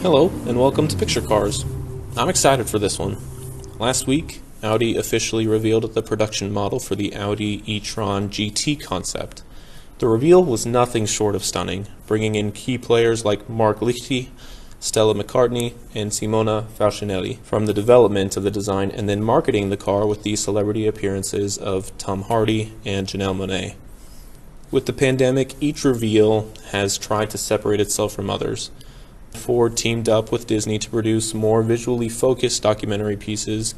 Hello, and welcome to Picture Cars. I'm excited for this one. Last week, Audi officially revealed the production model for the Audi e-tron GT concept. The reveal was nothing short of stunning, bringing in key players like Mark Lichty, Stella McCartney, and Simona Falcinelli from the development of the design and then marketing the car with the celebrity appearances of Tom Hardy and Janelle Monáe. With the pandemic, each reveal has tried to separate itself from others. Ford teamed up with Disney to produce more visually focused documentary pieces,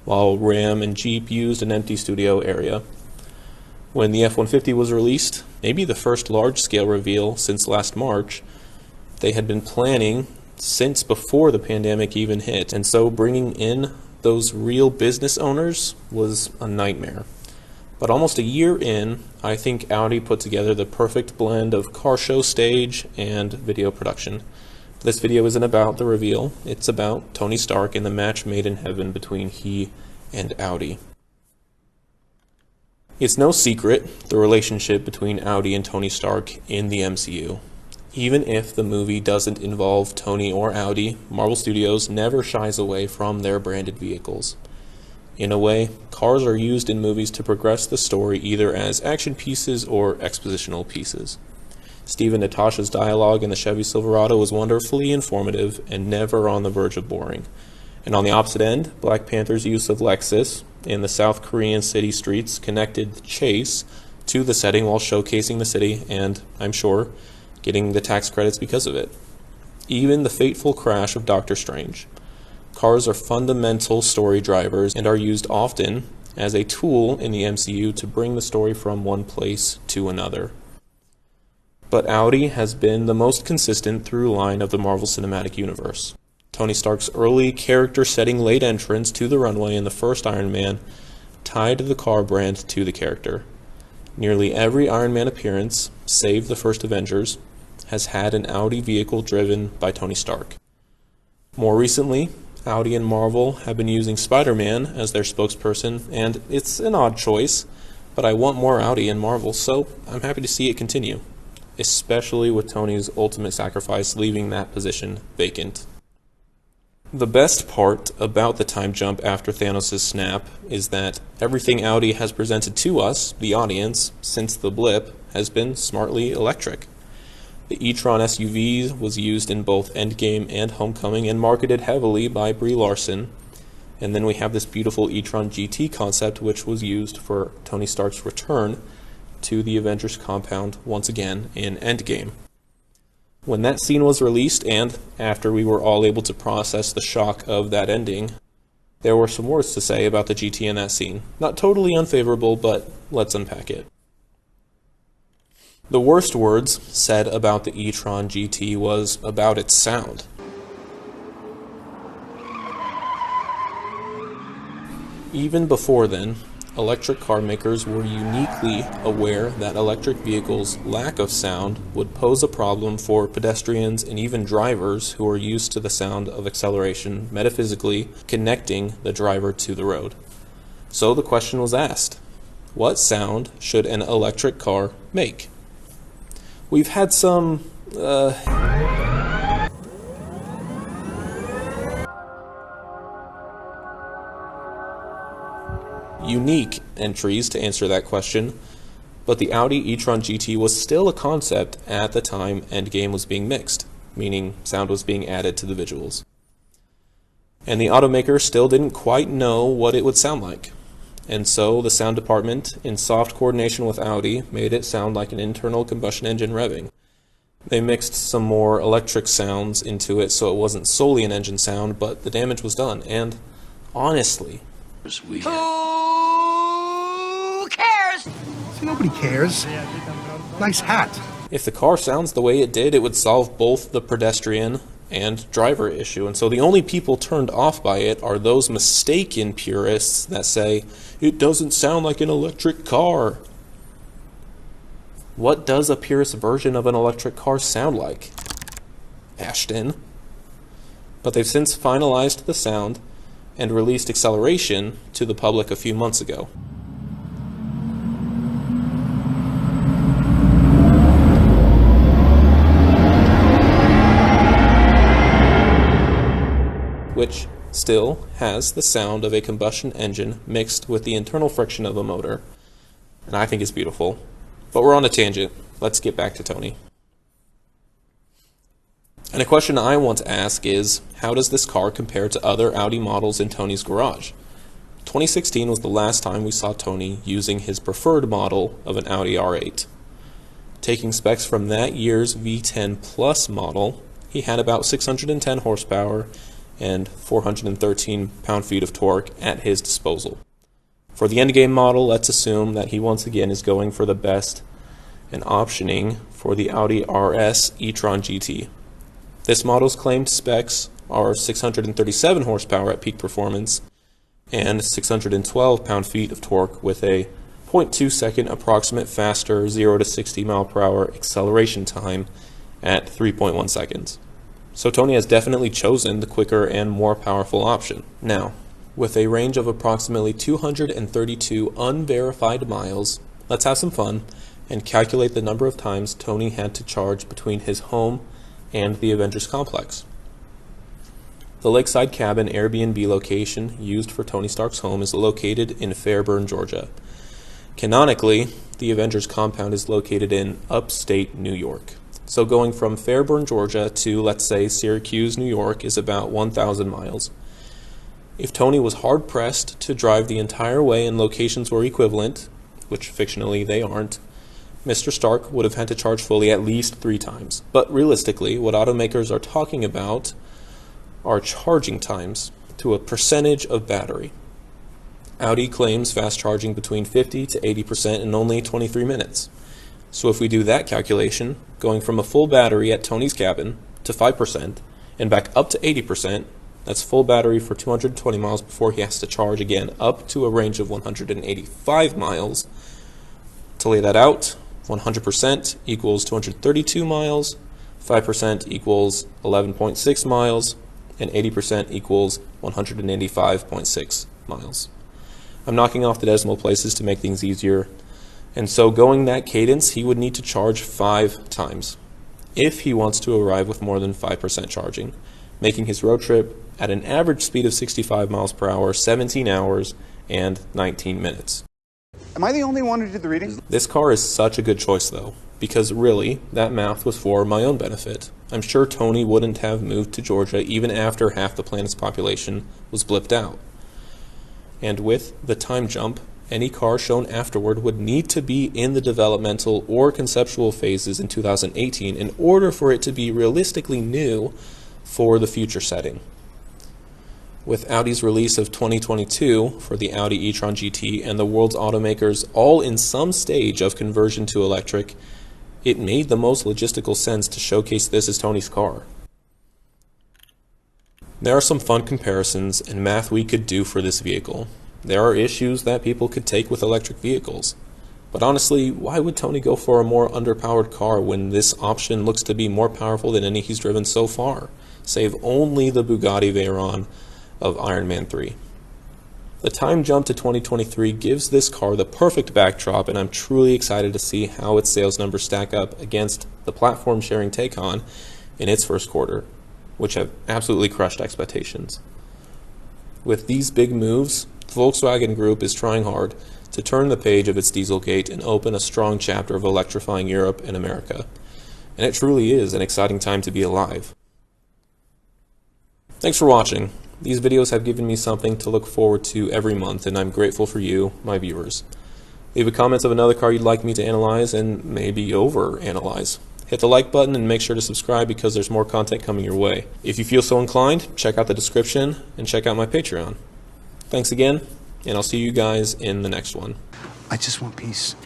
while Ram and Jeep used an empty studio area. When the F-150 was released, maybe the first large-scale reveal since last March, they had been planning since before the pandemic even hit, and so bringing in those real business owners was a nightmare. But almost a year in, I think Audi put together the perfect blend of car show stage and video production. This video isn't about the reveal, it's about Tony Stark and the match made in heaven between he and Audi. It's no secret the relationship between Audi and Tony Stark in the MCU. Even if the movie doesn't involve Tony or Audi, Marvel Studios never shies away from their branded vehicles. In a way, cars are used in movies to progress the story either as action pieces or expositional pieces. Steve and Natasha's dialogue in the Chevy Silverado was wonderfully informative and never on the verge of boring. And on the opposite end, Black Panther's use of Lexus in the South Korean city streets connected the chase to the setting while showcasing the city and, I'm sure, getting the tax credits because of it. Even the fateful crash of Doctor Strange. Cars are fundamental story drivers and are used often as a tool in the MCU to bring the story from one place to another. But Audi has been the most consistent through line of the Marvel Cinematic Universe. Tony Stark's early character-setting late entrance to the runway in the first Iron Man tied the car brand to the character. Nearly every Iron Man appearance, save the first Avengers, has had an Audi vehicle driven by Tony Stark. More recently, Audi and Marvel have been using Spider-Man as their spokesperson, and it's an odd choice, but I want more Audi and Marvel, so I'm happy to see it continue. Especially with Tony's ultimate sacrifice leaving that position vacant. The best part about the time jump after Thanos' snap is that everything Audi has presented to us, the audience, since the blip, has been smartly electric. The e-tron SUV was used in both Endgame and Homecoming and marketed heavily by Brie Larson. And then we have this beautiful e-tron GT concept which was used for Tony Stark's return to the Avengers compound once again in Endgame. When that scene was released, and after we were all able to process the shock of that ending, there were some words to say about the GT in that scene. Not totally unfavorable, but let's unpack it. The worst words said about the e-tron GT was about its sound. Even before then, electric car makers were uniquely aware that electric vehicles' lack of sound would pose a problem for pedestrians and even drivers who are used to the sound of acceleration metaphysically connecting the driver to the road. So the question was asked, what sound should an electric car make? We've had some unique entries to answer that question, but the Audi e-tron GT was still a concept at the time Endgame was being mixed, meaning sound was being added to the visuals. And the automaker still didn't quite know what it would sound like. And so the sound department, in soft coordination with Audi, made it sound like an internal combustion engine revving. They mixed some more electric sounds into it so it wasn't solely an engine sound, but the damage was done. And honestly, Who cares? Nobody cares. Nice hat. if the car sounds the way it did, it would solve both the pedestrian and driver issue. And so the only people turned off by it are those mistaken purists that say, it doesn't sound like an electric car. What does a purist version of an electric car sound like? Ashton. But they've since finalized the sound and released acceleration to the public a few months ago. still has the sound of a combustion engine mixed with the internal friction of a motor. And I think it's beautiful. But we're on a tangent. Let's get back to Tony. And a question I want to ask is, how does this car compare to other Audi models in Tony's garage? 2016 was the last time we saw Tony using his preferred model of an Audi R8. Taking specs from that year's V10 Plus model, he had about 610 horsepower and 413 pound-feet of torque at his disposal. For the Endgame model, let's assume that he once again is going for the best and optioning for the Audi RS e-tron GT. This model's claimed specs are 637 horsepower at peak performance and 612 pound-feet of torque with a 0.2 second approximate faster 0 to 60 mile per hour acceleration time at 3.1 seconds. So Tony has definitely chosen the quicker and more powerful option. Now, with a range of approximately 232 unverified miles, let's have some fun and calculate the number of times Tony had to charge between his home and the Avengers complex. The Lakeside Cabin Airbnb location used for Tony Stark's home is located in Fairburn, Georgia. Canonically, the Avengers compound is located in upstate New York. So going from Fairburn, Georgia to, let's say, Syracuse, New York is about 1,000 miles. If Tony was hard-pressed to drive the entire way and locations were equivalent, which fictionally they aren't, Mr. Stark would have had to charge fully at least 3 times. But realistically, what automakers are talking about are charging times to a percentage of battery. Audi claims fast charging between 50 to 80% in only 23 minutes. So if we do that calculation, going from a full battery at Tony's cabin to 5% and back up to 80%, that's full battery for 220 miles before he has to charge again up to a range of 185 miles. To lay that out, 100% equals 232 miles, 5% equals 11.6 miles, and 80% equals 185.6 miles. I'm knocking off the decimal places to make things easier, and so going that cadence, he would need to charge 5 times if he wants to arrive with more than 5% charging, making his road trip at an average speed of 65 miles per hour, 17 hours, and 19 minutes. Am I the only one who did the reading? This car is such a good choice, though, because really, that math was for my own benefit. I'm sure Tony wouldn't have moved to Georgia even after half the planet's population was blipped out. And with the time jump, any car shown afterward would need to be in the developmental or conceptual phases in 2018 in order for it to be realistically new for the future setting. With Audi's release of 2022 for the Audi e-tron GT and the world's automakers all in some stage of conversion to electric, it made the most logistical sense to showcase this as Tony's car. There are some fun comparisons and math we could do for this vehicle. There are issues that people could take with electric vehicles. But honestly, why would Tony go for a more underpowered car when this option looks to be more powerful than any he's driven so far, save only the Bugatti Veyron of Iron Man 3. The time jump to 2023 gives this car the perfect backdrop, and I'm truly excited to see how its sales numbers stack up against the platform-sharing Taycan in its first quarter, which have absolutely crushed expectations. With these big moves, the Volkswagen Group is trying hard to turn the page of its Dieselgate and open a strong chapter of electrifying Europe and America. And it truly is an exciting time to be alive. Thanks for watching. These videos have given me something to look forward to every month, and I'm grateful for you, my viewers. Leave a comment of another car you'd like me to analyze and maybe over-analyze. Hit the like button and make sure to subscribe because there's more content coming your way. If you feel so inclined, check out the description and check out my Patreon. Thanks again, and I'll see you guys in the next one. I just want peace.